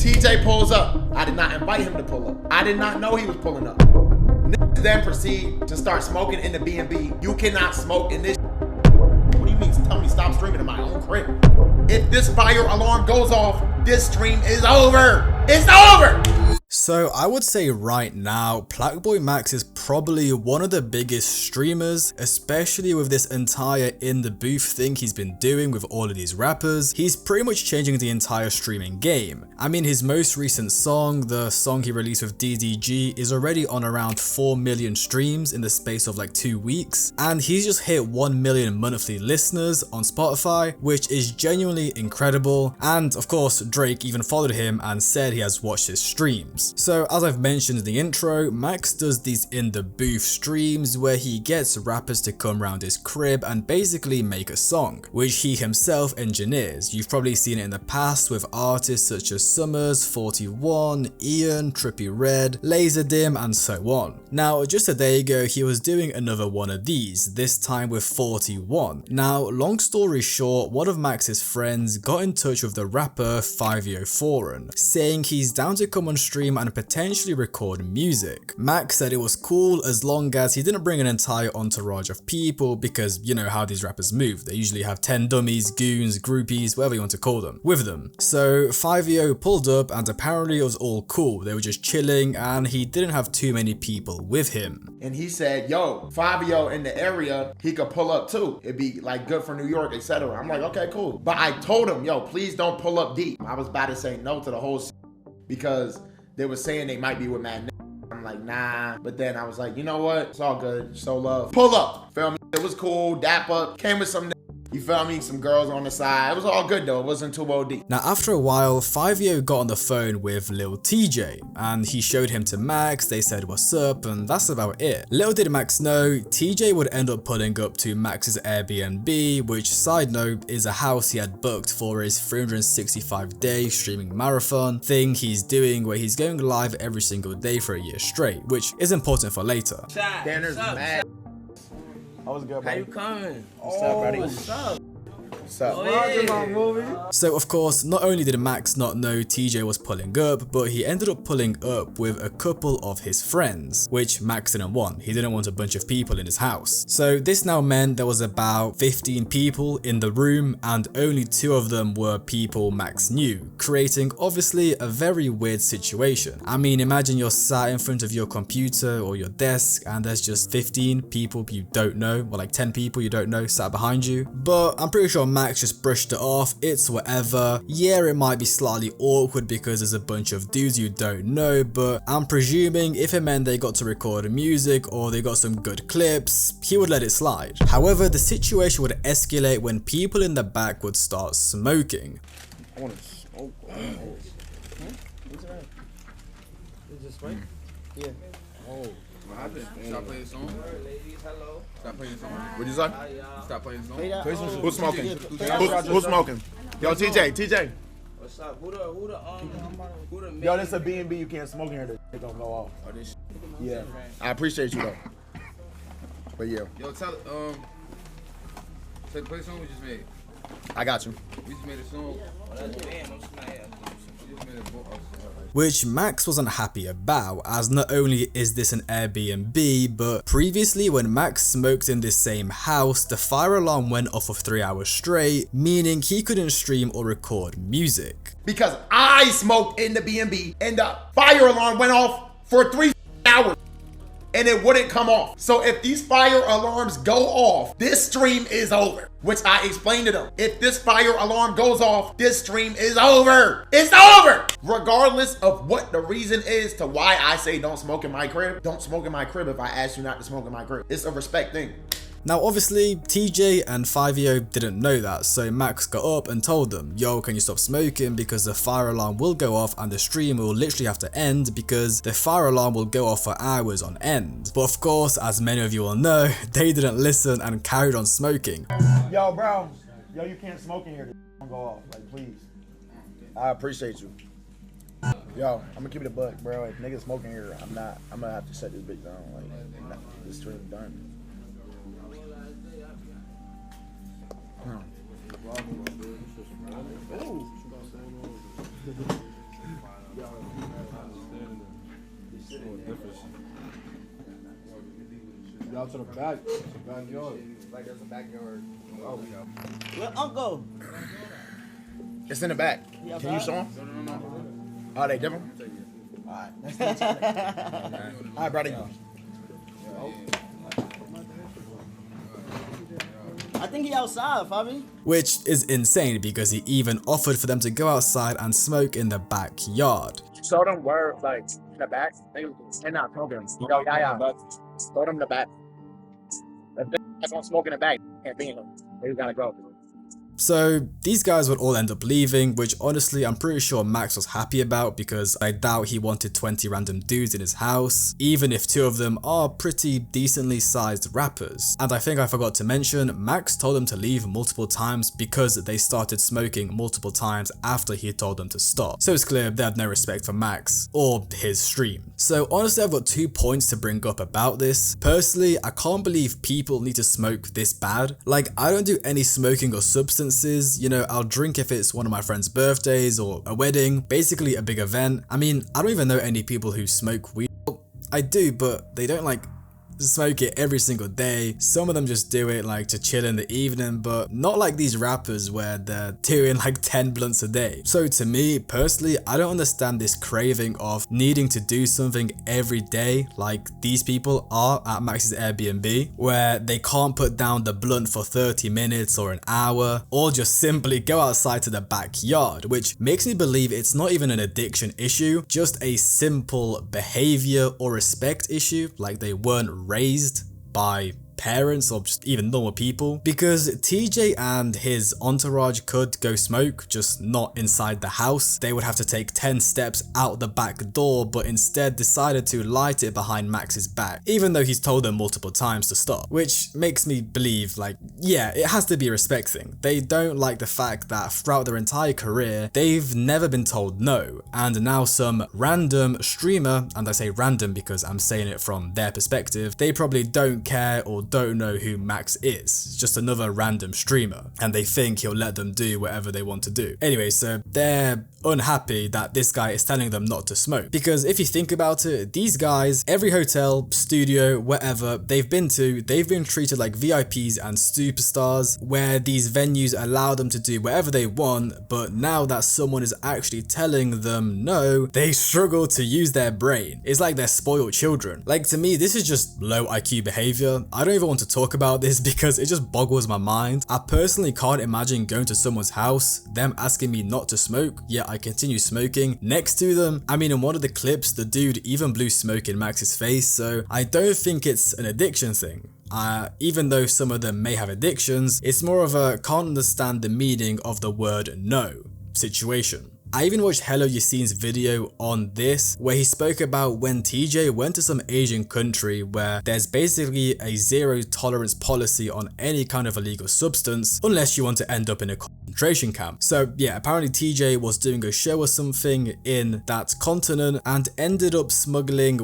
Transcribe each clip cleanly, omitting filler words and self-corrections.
TJ pulls up. I did not invite him to pull up. I did not know he was pulling up. Niggas then proceed to start smoking in the B&B. You cannot smoke in this. What do you mean? Tell me stop streaming in my own crib. If this fire alarm goes off, this stream is over. It's over. So I would say right now, PlaqueBoyMax is probably one of the biggest streamers, especially with this entire in the booth thing he's been doing with all of these rappers. He's pretty much changing the entire streaming game. I mean, his most recent song, the song he released with DDG, is already on around 4 million streams in the space of like 2 weeks, and he's just hit 1 million monthly listeners on Spotify, which is genuinely incredible. And of course, Drake even followed him and said he has watched his streams. So as I've mentioned in the intro, Max does these in the booth streams where he gets rappers to come around his crib and basically make a song, which he himself engineers. You've probably seen it in the past with artists such as Summers, 41, Ian, Trippie Redd, Laserdym, and so on. Now just a day ago he was doing another one of these, this time with 41. Now long story short, one of Max's friends got in touch with the rapper Fivio, saying he's down to come on stream and potentially record music. Max said it was cool as long as he didn't bring an entire entourage of people, because you know how these rappers move. They usually have 10 dummies, goons, groupies, whatever you want to call them, with them. So Fivio pulled up and apparently it was all cool. They were just chilling and he didn't have too many people with him. And he said, yo, Fivio in the area, he could pull up too. It'd be like good for New York, etc. I'm like, okay, cool. But I told him, yo, please don't pull up deep. I was about to say no to the whole because they were saying they might be with Mad. I'm like, nah. But then I was like, you know what? It's all good. Show love. Pull up. Feel me? It was cool. Dap up. Came with some. You feel me? Some girls on the side. It was all good though. It wasn't too OD. Now after a while, Fivio got on the phone with Lil Tjay and he showed him to Max. They said what's up and that's about it. Little did Max know, Tjay would end up pulling up to Max's Airbnb, which side note is a house he had booked for his 365-day streaming marathon thing he's doing, where he's going live every single day for a year straight, which is important for later. Danner's mad. I was good, How you coming? What's up, buddy? What's up? What's up? Oh, yeah. So of course, not only did Max not know Tjay was pulling up, but he ended up pulling up with a couple of his friends, which Max didn't want. He didn't want a bunch of people in his house. So this now meant there was about 15 people in the room and only 2 of them were people Max knew, creating obviously a very weird situation. I mean, imagine you're sat in front of your computer or your desk and there's just 15 people you don't know, or like 10 people you don't know sat behind you. But I'm pretty sure Max just brushed it off. It's whatever. Yeah, it might be slightly awkward because there's a bunch of dudes you don't know, but I'm presuming if it meant they got to record music or they got some good clips, he would let it slide. However, the situation would escalate when people in the back would start smoking. I want to smoke. What's that? Is this right? Yeah. Oh. Stop playing the song. Hello. Stop playing the song. What'd you say? Stop playing the song. Who's smoking? Who's smoking? Yo, TJ. What's up? Who the Yo, this a B&B. You can't smoke in here. It don't go off. Oh, this shit. Yeah. I appreciate you though. But yeah. Yo, tell play the song we just made. I got you. We just made a song. Which Max wasn't happy about, as not only is this an Airbnb, but previously when Max smoked in this same house, the fire alarm went off for 3 hours straight, meaning he couldn't stream or record music. Because I smoked in the B&B and the fire alarm went off for 3 hours and it wouldn't come off. So if these fire alarms go off, this stream is over. Which I explained to them. If this fire alarm goes off, this stream is over. It's over! Regardless of what the reason is to why I say don't smoke in my crib, don't smoke in my crib if I ask you not to smoke in my crib. It's a respect thing. Now obviously, Tjay and Fivio didn't know that, so Max got up and told them, yo, can you stop smoking because the fire alarm will go off and the stream will literally have to end because the fire alarm will go off for hours on end. But of course, as many of you will know, they didn't listen and carried on smoking. Yo, bro. Yo, you can't smoke in here. Don't go off. Like, please. I appreciate you. Yo, I'm gonna keep it a buck, bro. If niggas smoking here, I'm gonna have to shut this bitch down. Like, this stream done. Y'all to the back. It's the backyard. Like there's a backyard. Oh, we go. Where Uncle? It's in the back. He Can you show them? Are they different? Alright. Alright, brother. I think he outside, Fabi. Which is insane because he even offered for them to go outside and smoke in the backyard. Show them where, like, in the back. They're not smoking. Yo, yeah. Show them the back. If they don't smoke in the back, can't be in them. They gotta go. So these guys would all end up leaving, which honestly I'm pretty sure Max was happy about because I doubt he wanted 20 random dudes in his house, even if 2 of them are pretty decently sized rappers. And I think I forgot to mention, Max told them to leave multiple times because they started smoking multiple times after he told them to stop. So it's clear they had no respect for Max or his stream. So honestly I've got 2 points to bring up about this. Personally, I can't believe people need to smoke this bad. Like, I don't do any smoking or substance. You know, I'll drink if it's one of my friends' birthdays or a wedding, basically a big event. I mean, I don't even know any people who smoke weed. Well, I do, but they don't like smoke it every single day. Some of them just do it like to chill in the evening, but not like these rappers where they're doing like 10 blunts a day. So to me personally, I don't understand this craving of needing to do something every day like these people are at Max's Airbnb, where they can't put down the blunt for 30 minutes or an hour, or just simply go outside to the backyard, which makes me believe it's not even an addiction issue, just a simple behavior or respect issue, like they weren't raised by parents or just even normal people, because TJ and his entourage could go smoke, just not inside the house. They would have to take 10 steps out the back door, but instead decided to light it behind Max's back, even though he's told them multiple times to stop, which makes me believe like, yeah, it has to be a respect thing. They don't like the fact that throughout their entire career, they've never been told no, and now some random streamer, and I say random because I'm saying it from their perspective, they probably don't care or don't know who Max is. It's just another random streamer, and they think he'll let them do whatever they want to do. Anyway, so they're unhappy that this guy is telling them not to smoke, because if you think about it, these guys, every hotel, studio, whatever they've been to, they've been treated like VIPs and superstars, where these venues allow them to do whatever they want, but now that someone is actually telling them no, they struggle to use their brain. It's like they're spoiled children. Like, to me, this is just low IQ behavior. I don't even want to talk about this because it just boggles my mind. I personally can't imagine going to someone's house, them asking me not to smoke, yet I continue smoking next to them. I mean, in one of the clips, the dude even blew smoke in Max's face, so I don't think it's an addiction thing. Even though some of them may have addictions, it's more of a can't understand the meaning of the word no situation. I even watched Hello Yassine's video on this, where he spoke about when TJ went to some Asian country where there's basically a zero tolerance policy on any kind of illegal substance unless you want to end up in a concentration camp. So yeah, apparently TJ was doing a show or something in that continent and ended up smuggling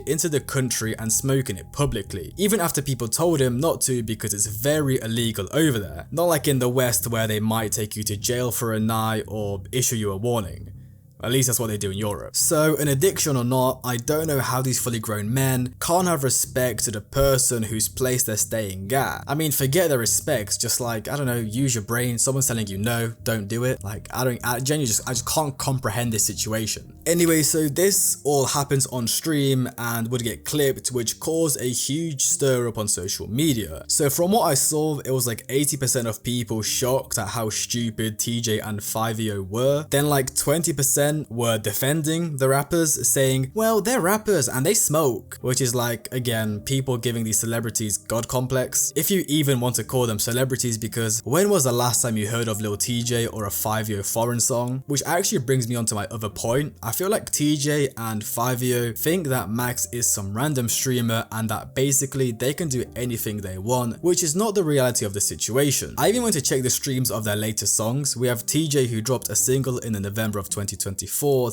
into the country and smoking it publicly, even after people told him not to because it's very illegal over there. Not like in the West where they might take you to jail for a night or issue you a warning. At least that's what they do in Europe. So an addiction or not, I don't know how these fully grown men can't have respect to the person whose place they're staying at. I mean, forget the respect, just like, I don't know, use your brain. Someone's telling you no, don't do it. Like, I genuinely just can't comprehend this situation. Anyway, so this all happens on stream and would get clipped, which caused a huge stir up on social media. So from what I saw, it was like 80% of people shocked at how stupid TJ and Fivio were. Then like 20% were defending the rappers, saying, well, they're rappers and they smoke, which is like, again, people giving these celebrities god complex, if you even want to call them celebrities, because when was the last time you heard of Lil Tjay or a Fivio foreign song? Which actually brings me on to my other point. I feel like TJ and Fivio think that Max is some random streamer and that basically they can do anything they want, which is not the reality of the situation. I even went to check the streams of their latest songs. We have TJ, who dropped a single in the November of 2024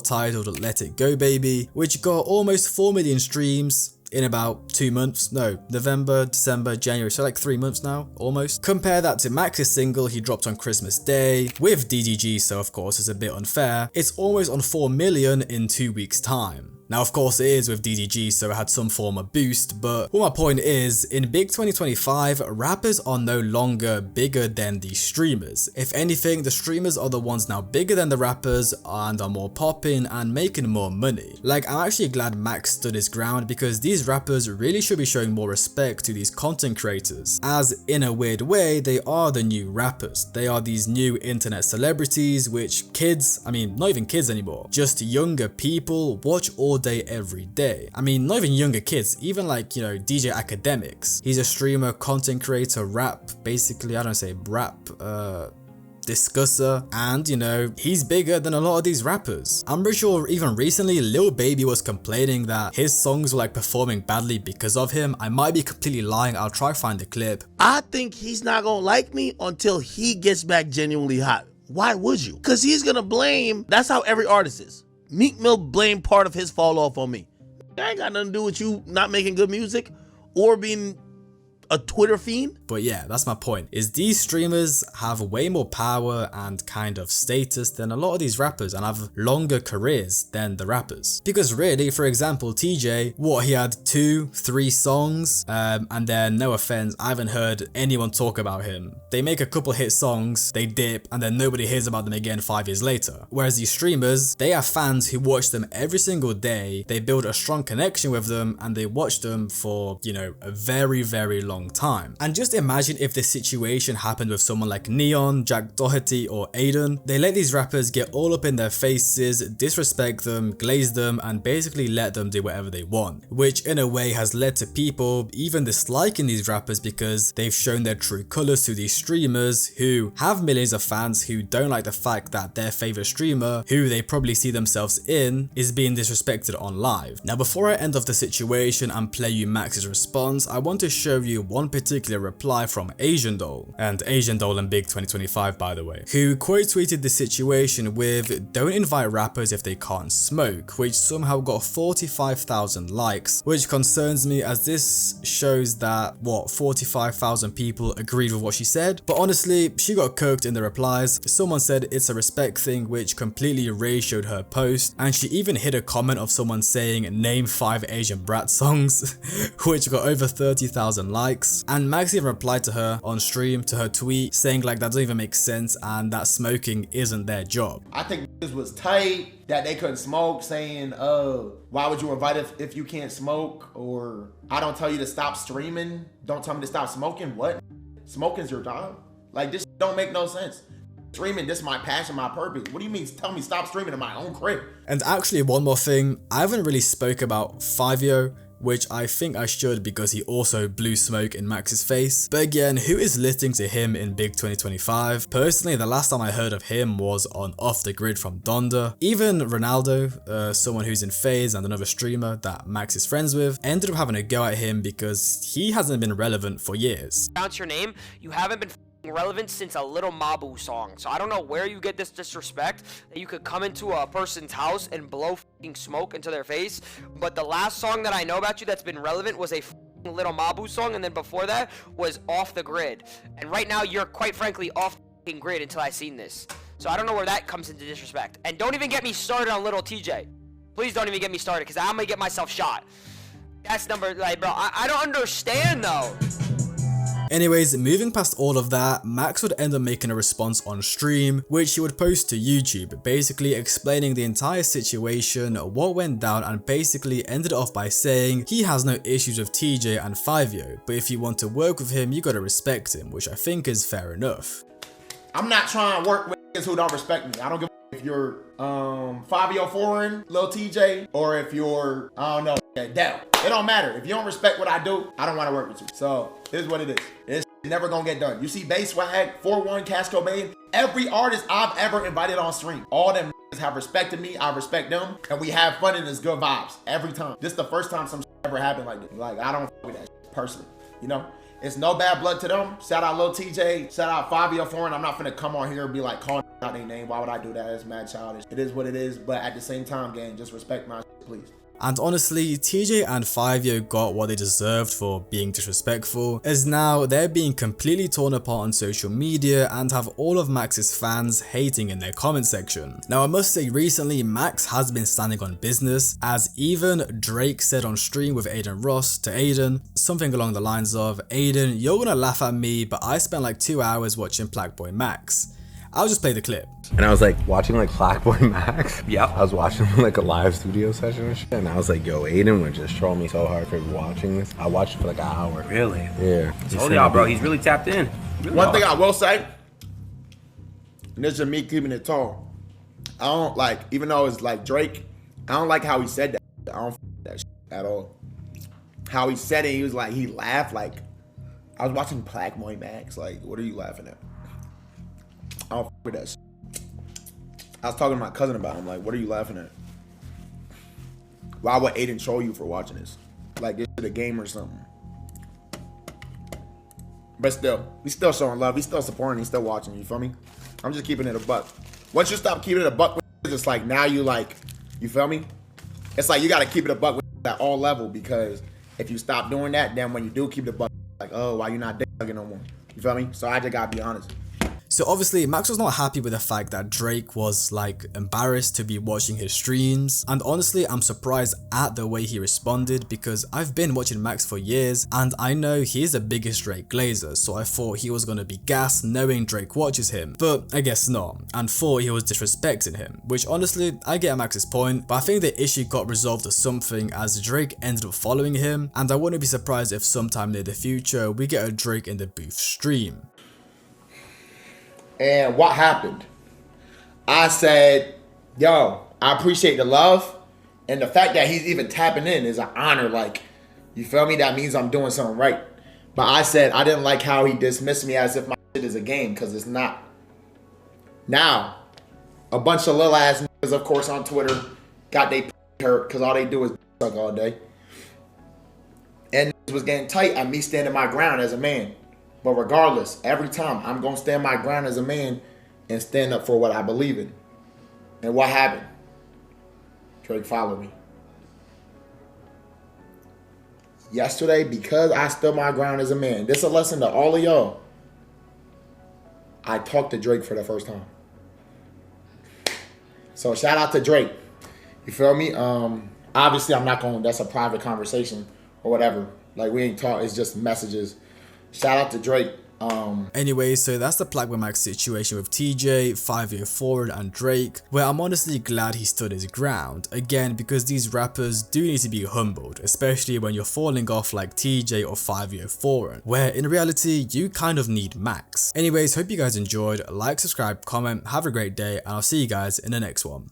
titled Let It Go Baby, which got almost 4 million streams in about 2 months. No, November, December, January, so like 3 months now, almost. Compare that to Max's single he dropped on Christmas Day with DDG, so of course it's a bit unfair. It's almost on 4 million in 2 weeks time. Now of course it is with DDG, so it had some form of boost, but what my point is, in big 2025, rappers are no longer bigger than the streamers. If anything, the streamers are the ones now bigger than the rappers and are more popping and making more money. Like, I'm actually glad Max stood his ground, because these rappers really should be showing more respect to these content creators, as in a weird way they are the new rappers. They are these new internet celebrities which kids, I mean not even kids anymore, just younger people watch all day every day. I mean not even younger kids, even like, you know, DJ Academics. He's a streamer, content creator, rap, basically, I don't say rap, discusser, and you know, he's bigger than a lot of these rappers. I'm pretty sure even recently Lil Baby was complaining that his songs were like performing badly because of him. I might be completely lying, I'll try to find the clip. I think he's not gonna like me until he gets back genuinely hot. Why would you? Because he's gonna blame, that's how every artist is. Meek Mill blamed part of his fall off on me. That ain't got nothing to do with you not making good music or being a Twitter fiend. But yeah, that's my point, is these streamers have way more power and kind of status than a lot of these rappers, and have longer careers than the rappers. Because really, for example, TJ, what, he had 2-3 songs, and then, no offense, I haven't heard anyone talk about him. They make a couple hit songs, they dip, and then nobody hears about them again 5 years later. Whereas these streamers, they have fans who watch them every single day, they build a strong connection with them, and they watch them for, you know, a very, very long time. And just imagine if this situation happened with someone like Neon, Jack Doherty, or Aiden. They let these rappers get all up in their faces, disrespect them, glaze them, and basically let them do whatever they want, which in a way has led to people even disliking these rappers because they've shown their true colors to these streamers who have millions of fans who don't like the fact that their favorite streamer, who they probably see themselves in, is being disrespected on live. Now before I end off the situation and play you Max's response, I want to show you one particular reply from Asian Doll, and Asian Doll in big 2025 by the way, who quote tweeted the situation with "don't invite rappers if they can't smoke," which somehow got 45,000 likes, which concerns me as this shows that, what, 45,000 people agreed with what she said. But honestly, she got cooked in the replies. Someone said it's a respect thing, which completely ratioed her post, and she even hid a comment of someone saying name 5 Asian Brat songs, which got over 30,000 likes. And Max even replied to her on stream to her tweet saying like that doesn't even make sense and that smoking isn't their job. I think this was tight that they couldn't smoke, saying, why would you invite if you can't smoke? Or I don't tell you to stop streaming, don't tell me to stop smoking. What? Smoking's your job? Like, this don't make no sense. Streaming, this is my passion, my purpose. What do you mean tell me stop streaming in my own crib? And actually one more thing, I haven't really spoke about Fivio, which I think I should because he also blew smoke in Max's face. But again, who is listening to him in big 2025? Personally, the last time I heard of him was on Off the Grid from Donda. Even Ronaldo, someone who's in FaZe and another streamer that Max is friends with, ended up having a go at him because he hasn't been relevant for years. Pronounce your name, you haven't been relevant since a Little Mabu song. So I don't know where you get this disrespect that you could come into a person's house and blow smoke into their face. But the last song that I know about you that's been relevant was a Little Mabu song, and then before that was Off the Grid. And right now you're quite frankly off the grid until I seen this. So I don't know where that comes into disrespect. And don't even get me started on Lil Tjay. Please don't even get me started because I'm gonna get myself shot. That's number, like, bro, I don't understand though. Anyways, moving past all of that, Max would end up making a response on stream, which he would post to YouTube, basically explaining the entire situation, what went down, and basically ended it off by saying he has no issues with TJ and Fivio, but if you want to work with him, you gotta respect him, which I think is fair enough. I'm not trying to work with niggas who don't respect me. I don't give a if you're Fivio Foreign, Lil Tjay, or if you're, I don't know, Dell. It don't matter. If you don't respect what I do, I don't want to work with you. So, here's what it is. It's never gonna get done. You see Bass Swag, 4-1, Cash Cobain, every artist I've ever invited on stream, all them niggas have respected me, I respect them, and we have fun and it's good vibes every time. This is the first time some shit ever happened like this. Like, I don't fuck with that shit personally, you know? It's no bad blood to them. Shout out Lil Tjay, shout out Fivio Foreign. I'm not finna come on here and be like calling out their name. Why would I do that? It's mad childish. It is what it is, but at the same time, gang, just respect my shit, please. And honestly, TJ and Fivio got what they deserved for being disrespectful, as now they're being completely torn apart on social media and have all of Max's fans hating in their comment section. Now I must say recently Max has been standing on business, as even Drake said on stream with Aiden Ross to Aiden something along the lines of, "Aiden, you're gonna laugh at me, but I spent like 2 hours watching PlaqueBoyMax." I'll just play the clip. And I was like watching like PlaqueBoyMax. Yep. I was watching like a live studio session and shit. And I was like, yo, Aiden would just troll me so hard for watching this. I watched it for like an hour. Really? Yeah. Told y'all, bro. He's really tapped in. Really One hard. thing I will say, and this is me keeping it tall. I don't like, even though it's like Drake, I don't like how he said that. I don't that at all. How he said it, he was like, he laughed like, I was watching PlaqueBoyMax. Like, what are you laughing at? I don't with that shit. I was talking to my cousin about him, like, what are you laughing at? Why would Aiden troll you for watching this? Like, this is a game or something. But still, he's still showing love. He's still supporting. He's still watching. You feel me? I'm just keeping it a buck. Once you stop keeping it a buck, it's like now you like, you feel me? It's like you got to keep it a buck at all level, because if you stop doing that, then when you do keep it a buck, like, oh, why you not digging no more? You feel me? So I just got to be honest. So obviously Max was not happy with the fact that Drake was like embarrassed to be watching his streams, and honestly I'm surprised at the way he responded, because I've been watching Max for years and I know he's the biggest Drake glazer, so I thought he was gonna be gassed knowing Drake watches him, but I guess not, and thought he was disrespecting him, which honestly I get Max's point, but I think the issue got resolved or something as Drake ended up following him, and I wouldn't be surprised if sometime near the future we get a Drake in the booth stream. And what happened? I said, yo, I appreciate the love. And the fact that he's even tapping in is an honor. Like, you feel me? That means I'm doing something right. But I said I didn't like how he dismissed me as if my shit is a game, because it's not. Now, a bunch of little ass niggas, of course, on Twitter got they hurt because all they do is suck all day. And it was getting tight at me standing my ground as a man. But regardless, every time I'm going to stand my ground as a man and stand up for what I believe in. And what happened? Drake followed me. Yesterday, because I stood my ground as a man, this is a lesson to all of y'all. I talked to Drake for the first time. So shout out to Drake. You feel me? Obviously, I'm not going, that's a private conversation or whatever. Like, we ain't talk, it's just messages. Shout out to Drake. Anyway, so that's the PlaqueBoyMax situation with TJ, Fivio Foreign and Drake, where I'm honestly glad he stood his ground, again because these rappers do need to be humbled, especially when you're falling off like TJ or Fivio Foreign, where in reality you kind of need Max. Anyways, hope you guys enjoyed, like, subscribe, comment, have a great day, and I'll see you guys in the next one.